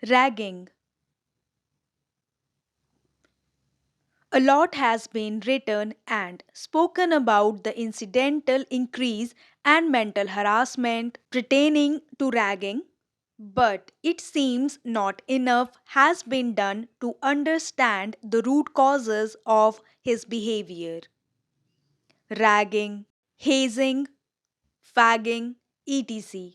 Ragging. A lot has been written and spoken about the incidental increase and mental harassment pertaining to ragging, but it seems not enough has been done to understand the root causes of his behavior. Ragging, hazing, fagging, etc.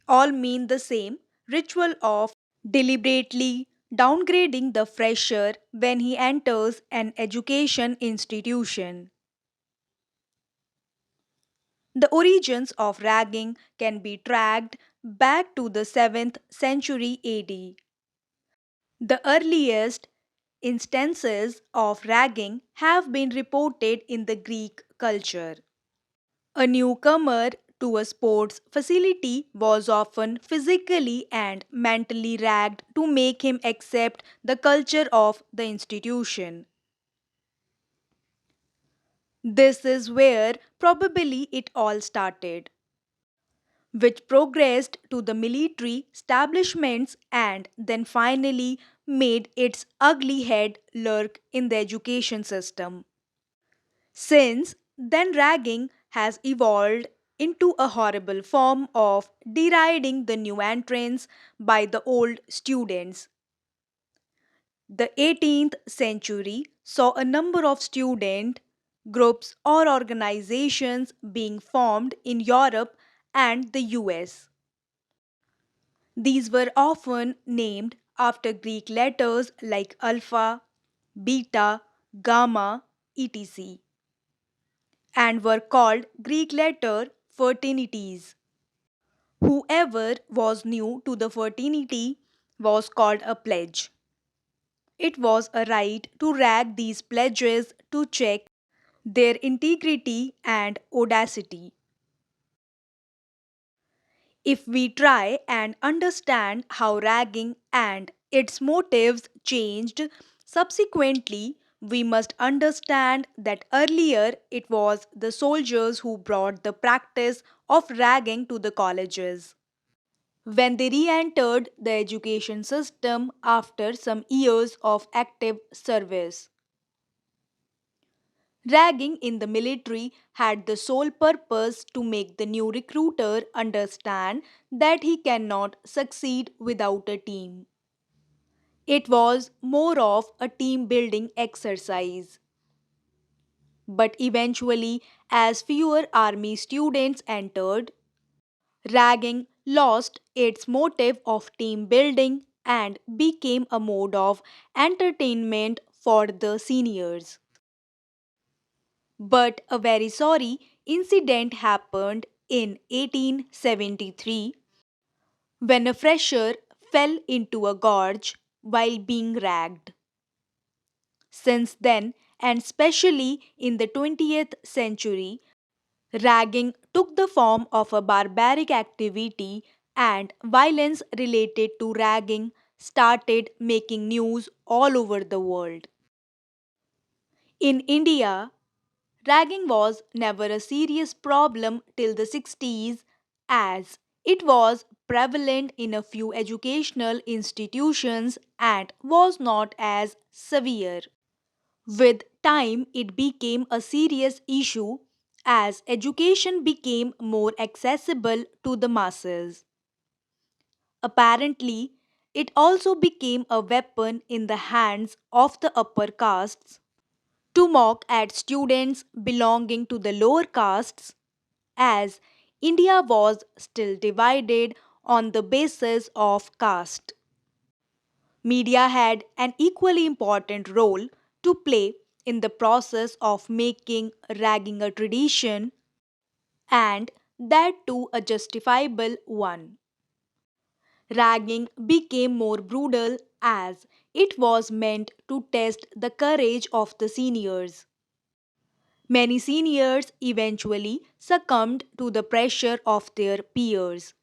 all mean the same ritual of deliberately downgrading the fresher when he enters an education institution. The origins of ragging can be tracked back to the 7th century AD. The earliest instances of ragging have been reported in the Greek culture. A newcomer to a sports facility was often physically and mentally ragged to make him accept the culture of the institution. This is where probably it all started, which progressed to the military establishments and then finally made its ugly head lurk in the education system. Since then, ragging has evolved into a horrible form of deriding the new entrants by the old students. The 18th century saw a number of student groups or organizations being formed in Europe and the US. These were often named after Greek letters like alpha, beta, gamma, etc., and were called Greek letter fraternities. Whoever was new to the fraternity was called a pledge. It was a right to rag these pledges to check their integrity and audacity. If we try and understand how ragging and its motives changed subsequently, we must understand that earlier it was the soldiers who brought the practice of ragging to the colleges. When they re entered the education system after some years of active service, ragging in the military had the sole purpose to make the new recruiter understand that he cannot succeed without a team. It was more of a team building exercise. But eventually, as fewer army students entered, ragging lost its motive of team building and became a mode of entertainment for the seniors. But a very sorry incident happened in 1873 when a fresher fell into a gorge while being ragged. Since then, and especially in the 20th century, ragging took the form of a barbaric activity and violence related to ragging started making news all over the world. In India, ragging was never a serious problem till the 60s, as it was prevalent in a few educational institutions and was not as severe. With time, it became a serious issue as education became more accessible to the masses. Apparently, it also became a weapon in the hands of the upper castes to mock at students belonging to the lower castes, as India was still divided on the basis of caste. Media had an equally important role to play in the process of making ragging a tradition, and that too a justifiable one. Ragging became more brutal as it was meant to test the courage of the seniors. Many seniors eventually succumbed to the pressure of their peers.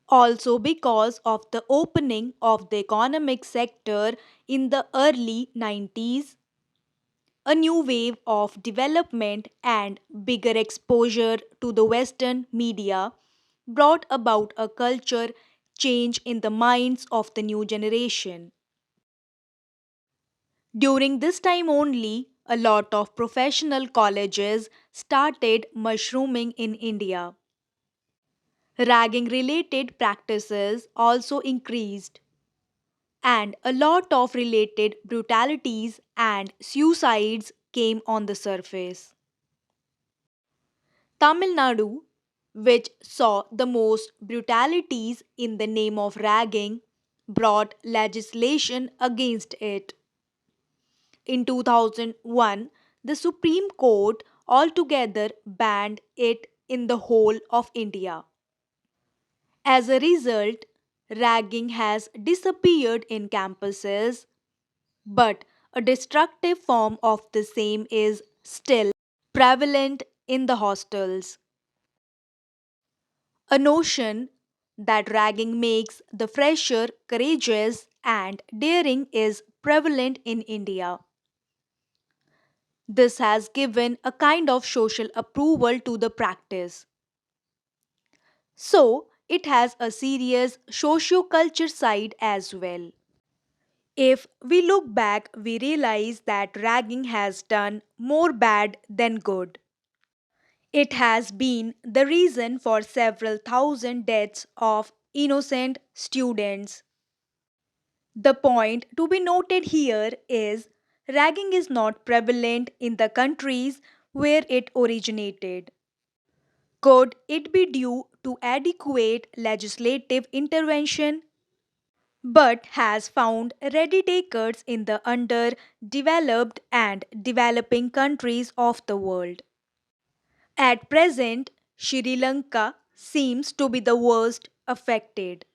Also, because of the opening of the economic sector in the early 90s, a new wave of development and bigger exposure to the Western media brought about a culture change in the minds of the new generation. During this time only, a lot of professional colleges started mushrooming in India. Ragging related practices also increased, and a lot of related brutalities and suicides came on the surface. Tamil Nadu, which saw the most brutalities in the name of ragging, brought legislation against it. In 2001, the Supreme Court altogether banned it in the whole of India. As a result, ragging has disappeared in campuses, but a destructive form of the same is still prevalent in the hostels. A notion that ragging makes the fresher courageous and daring is prevalent in India. This has given a kind of social approval to the practice. So, it has a serious socio-culture side as well. If we look back, we realize that ragging has done more bad than good. It has been the reason for several thousand deaths of innocent students. The point to be noted here is ragging is not prevalent in the countries where it originated. Could it be due to adequate legislative intervention? But has found ready takers in the underdeveloped and developing countries of the world. At present, Sri Lanka seems to be the worst affected.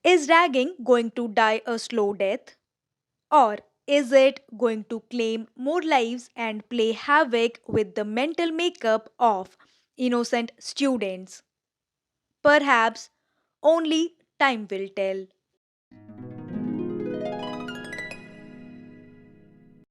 Is ragging going to die a slow death? Or is it going to claim more lives and play havoc with the mental makeup of innocent students? Perhaps only time will tell.